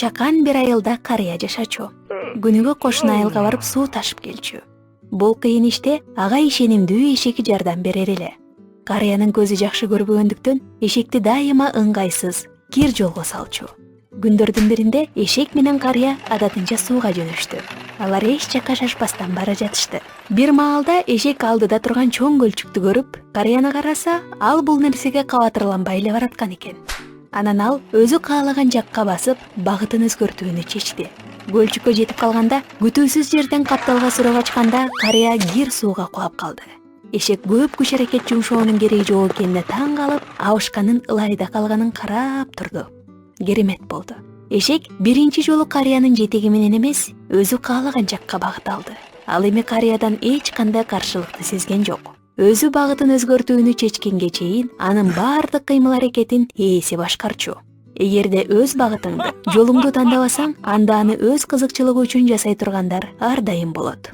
чакан бир айылда карыя жашачу. Күнүгө кошуна айылга барып суу ташып келчү. Бул кыйын иште ага ишенимдүү эшек жардам берер эле. Карыянын көзү жакшы көрбөгөндүктөн эшекти дайыма ыңгайсыз, кир жолго салчу. Күндөрдүн биринде эшек менен карыя адатынча сууга жөнөштү. Алар эч жакка шашпастан бара жатышты. Бир маалда эшек алдыда турган чоң көлчүктү көрүп, карыяны караса, ал бул нерсеге кабатырланбай эле бараткан экен. Анан ал өзү каалаган жакка басып, багытын өзгөртүүнү чечти. Көлчүккө жетип калганда, күтүүсүз жерден капталга суроо ачканда, карыя кир сууга кулап калды. Эшек көп күч аракет жумшоонун кереги жок экенине таң калып, абышканын ылайда калганын карап турду. Керемет болду. Эшек биринчи жолу карыянын жетеги менен эмес, өзү каалаган жакка багыт алды. Ал эми карыядан эч кандай каршылыкты сезген жок. Өзү багытын өзгөртүүнү чечкенге чейин анын баардык кыймыл-аракетин ээси башкарчу. Эгерде өз багытыңды, жолуңду тандабасаң, анда аны өз кызыкчылыгы үчүн жасай тургандар ар дайым болот.